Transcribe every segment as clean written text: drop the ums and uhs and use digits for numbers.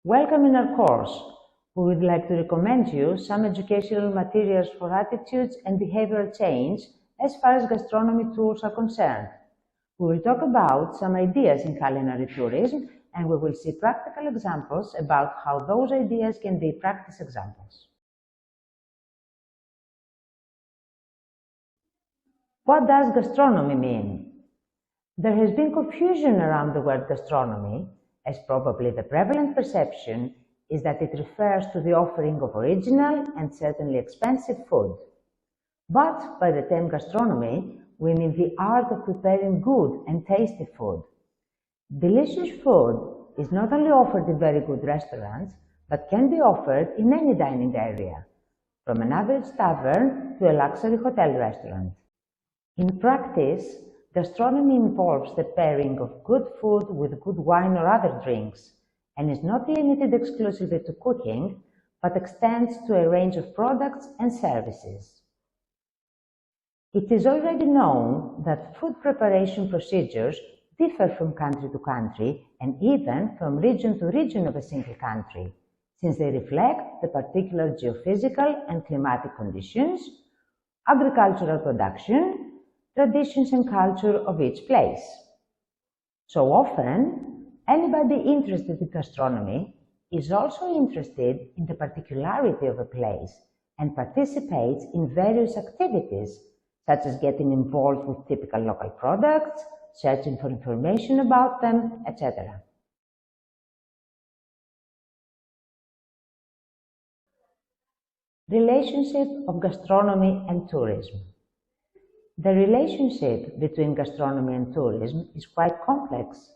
Welcome in our course. We would like to recommend you some educational materials for attitudes and behavioral change as far as gastronomy tours are concerned. We will talk about some ideas in culinary tourism, and we will see practical examples about how those ideas can be practice examples. What does gastronomy mean? There has been confusion around the word gastronomy, as probably the prevalent perception is that it refers to the offering of original and certainly expensive food. But by the term gastronomy, we mean the art of preparing good and tasty food. Delicious food is not only offered in very good restaurants, but can be offered in any dining area, from an average tavern to a luxury hotel restaurant. In practice, gastronomy involves the pairing of good food with good wine or other drinks, and is not limited exclusively to cooking, but extends to a range of products and services. It is already known that food preparation procedures differ from country to country and even from region to region of a single country, since they reflect the particular geophysical and climatic conditions, agricultural production, traditions and culture of each place. So often, anybody interested in gastronomy is also interested in the particularity of a place and participates in various activities, such as getting involved with typical local products, searching for information about them, etc. Relationship of gastronomy and tourism. The relationship between gastronomy and tourism is quite complex,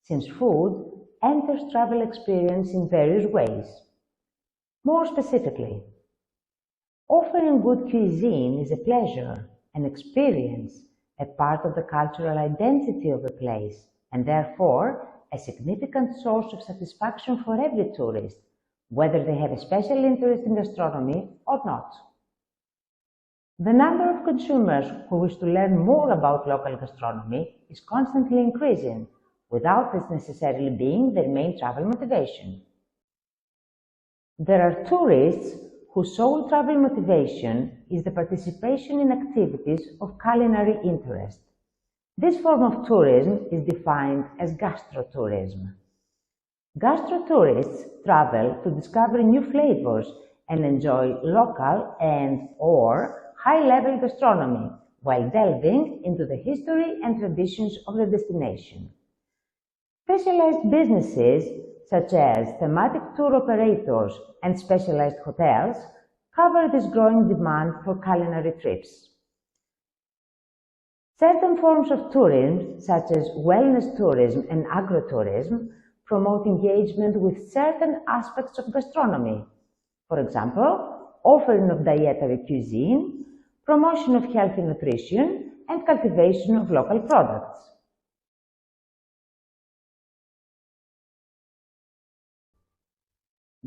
since food enters travel experience in various ways. More specifically, offering good cuisine is a pleasure, an experience, a part of the cultural identity of a place, and therefore a significant source of satisfaction for every tourist, whether they have a special interest in gastronomy or not. The number of consumers who wish to learn more about local gastronomy is constantly increasing, without this necessarily being their main travel motivation. There are tourists whose sole travel motivation is the participation in activities of culinary interest. This form of tourism is defined as gastrotourism. Gastrotourists travel to discover new flavors and enjoy local and/or high-level gastronomy while delving into the history and traditions of the destination. Specialized businesses such as thematic tour operators and specialized hotels cover this growing demand for culinary trips. Certain forms of tourism, such as wellness tourism and agrotourism, promote engagement with certain aspects of gastronomy. For example, offering of dietary cuisine, promotion of healthy nutrition, and cultivation of local products.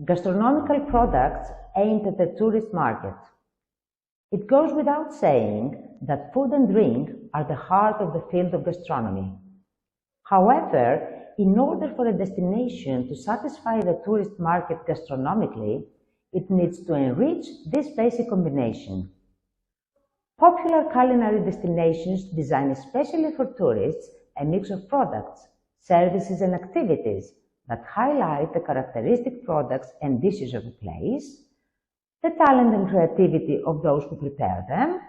Gastronomical products aimed at the tourist market. It goes without saying that food and drink are the heart of the field of gastronomy. However, in order for a destination to satisfy the tourist market gastronomically, it needs to enrich this basic combination. Popular culinary destinations design especially for tourists a mix of products, services and activities that highlight the characteristic products and dishes of the place, the talent and creativity of those who prepare them,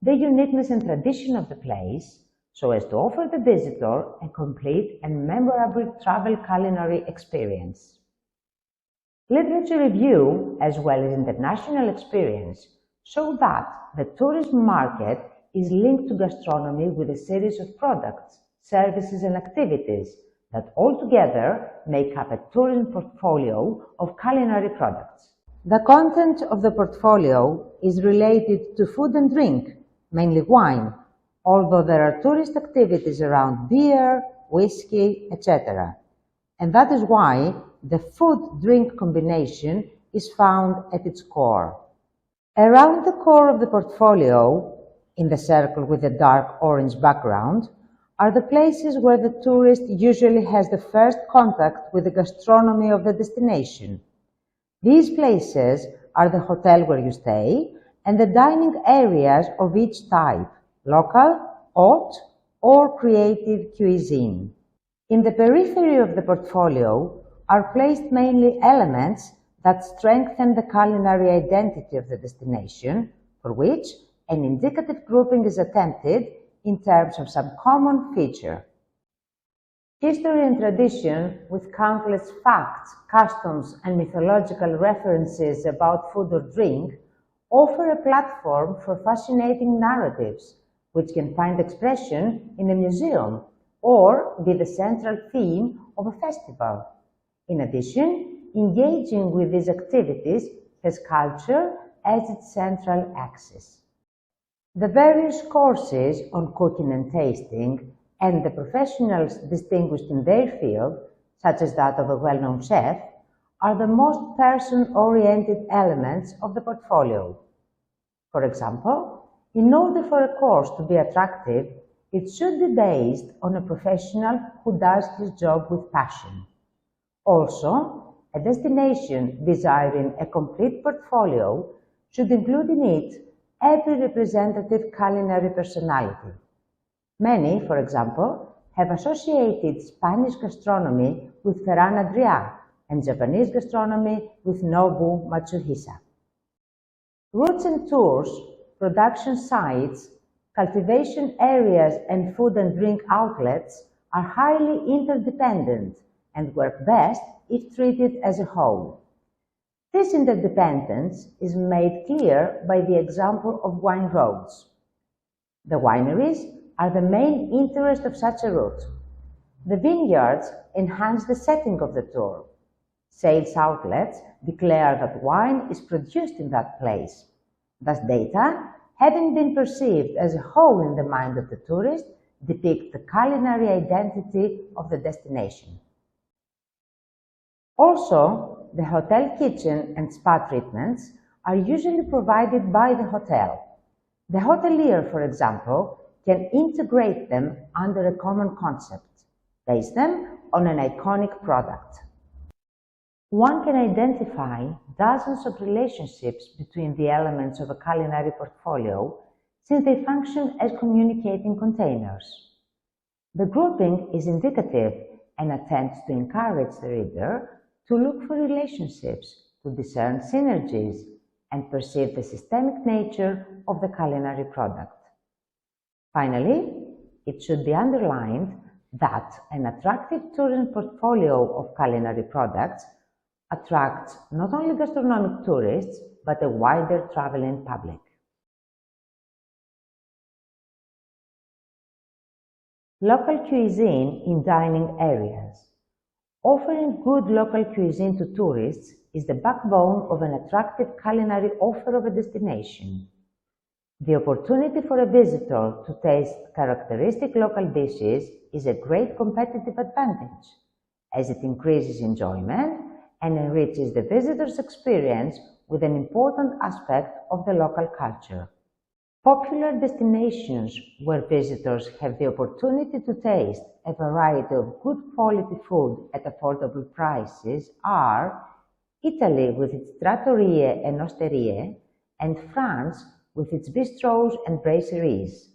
the uniqueness and tradition of the place, so as to offer the visitor a complete and memorable travel culinary experience. Literature review, as well as international experience, show that the tourism market is linked to gastronomy with a series of products, services and activities that altogether make up a tourism portfolio of culinary products. The content of the portfolio is related to food and drink, mainly wine, although there are tourist activities around beer, whiskey, etc. And that is why the food-drink combination is found at its core. Around the core of the portfolio, in the circle with the dark orange background, are the places where the tourist usually has the first contact with the gastronomy of the destination. These places are the hotel where you stay and the dining areas of each type, local, haute, or creative cuisine. In the periphery of the portfolio are placed mainly elements that strengthen the culinary identity of the destination, for which an indicative grouping is attempted in terms of some common feature. History and tradition, with countless facts, customs, and mythological references about food or drink, offer a platform for fascinating narratives, which can find expression in a museum or be the central theme of a festival. In addition, engaging with these activities has culture as its central axis. The various courses on cooking and tasting and the professionals distinguished in their field, such as that of a well-known chef, are the most person-oriented elements of the portfolio. For example, in order for a course to be attractive, it should be based on a professional who does his job with passion. Also, a destination desiring a complete portfolio should include in it every representative culinary personality. Many, for example, have associated Spanish gastronomy with Ferran Adrià and Japanese gastronomy with Nobu Matsuhisa. Routes and tours, production sites, cultivation areas and food and drink outlets are highly interdependent and work best if treated as a whole. This interdependence is made clear by the example of wine roads. The wineries are the main interest of such a route. The vineyards enhance the setting of the tour. Sales outlets declare that wine is produced in that place. Thus data, having been perceived as a whole in the mind of the tourist, depict the culinary identity of the destination. Also, the hotel kitchen and spa treatments are usually provided by the hotel. The hotelier, for example, can integrate them under a common concept, base them on an iconic product. One can identify dozens of relationships between the elements of a culinary portfolio since they function as communicating containers. The grouping is indicative and attempts to encourage the reader to look for relationships, to discern synergies, and perceive the systemic nature of the culinary product. Finally, it should be underlined that an attractive tourism portfolio of culinary products attracts not only gastronomic tourists, but a wider traveling public. Local cuisine in dining areas. Offering good local cuisine to tourists is the backbone of an attractive culinary offer of a destination. The opportunity for a visitor to taste characteristic local dishes is a great competitive advantage, as it increases enjoyment and enriches the visitor's experience with an important aspect of the local culture. Popular destinations where visitors have the opportunity to taste a variety of good quality food at affordable prices are Italy with its trattorie and osterie, and France with its bistros and brasseries.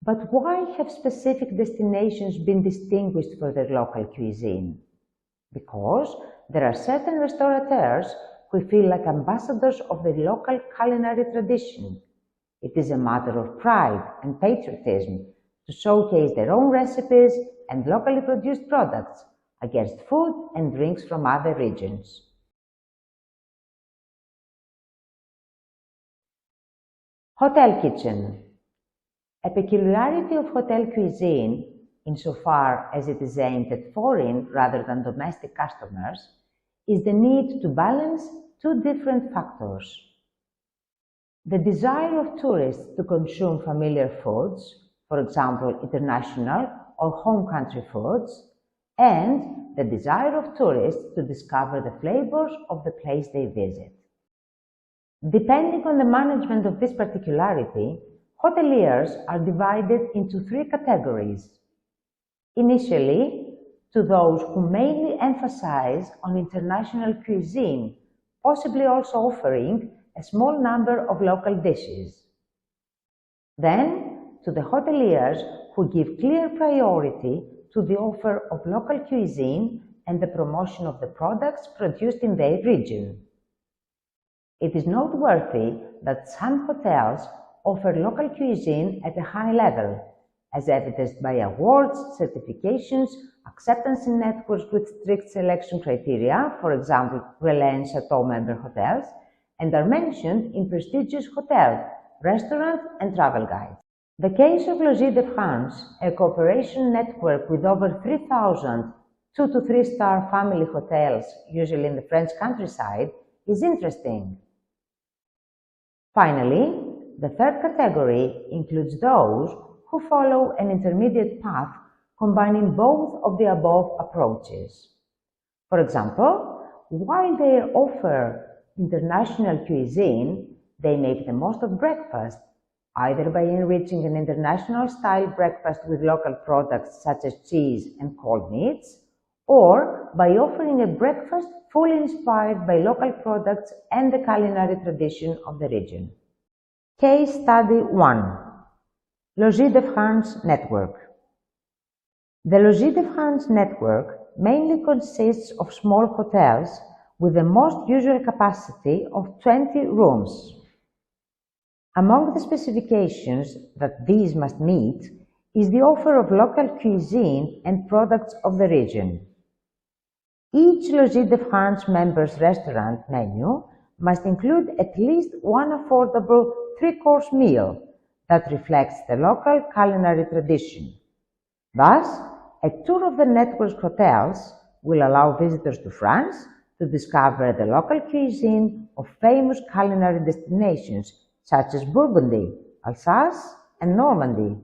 But why have specific destinations been distinguished for their local cuisine? Because there are certain restaurateurs who feel like ambassadors of the local culinary tradition. It is a matter of pride and patriotism to showcase their own recipes and locally produced products against food and drinks from other regions. Hotel kitchen. A peculiarity of hotel cuisine, insofar as it is aimed at foreign rather than domestic customers, is the need to balance two different factors. The desire of tourists to consume familiar foods, for example, international or home country foods, and the desire of tourists to discover the flavors of the place they visit. Depending on the management of this particularity, hoteliers are divided into three categories: Initially, to those who mainly emphasize on international cuisine, possibly also offering a small number of local dishes. Then, to the hoteliers who give clear priority to the offer of local cuisine and the promotion of the products produced in their region. It is noteworthy that some hotels offer local cuisine at a high level, as evidenced by awards, certifications, acceptance in networks with strict selection criteria, for example, Relais and Chateau member hotels, and are mentioned in prestigious hotel, restaurant and travel guides. The case of Logis de France, a cooperation network with over 3,000 2- to 3-star family hotels, usually in the French countryside, is interesting. Finally, the third category includes those who follow an intermediate path combining both of the above approaches. For example, while they offer international cuisine, they make the most of breakfast, either by enriching an international-style breakfast with local products such as cheese and cold meats, or by offering a breakfast fully inspired by local products and the culinary tradition of the region. Case Study 1. Logis de France Network. The Logis de France network mainly consists of small hotels with the most usual capacity of 20 rooms. Among the specifications that these must meet is the offer of local cuisine and products of the region. Each Logis de France member's restaurant menu must include at least one affordable 3-course meal that reflects the local culinary tradition. Thus, a tour of the network's hotels will allow visitors to France to discover the local cuisine of famous culinary destinations such as Burgundy, Alsace, and Normandy.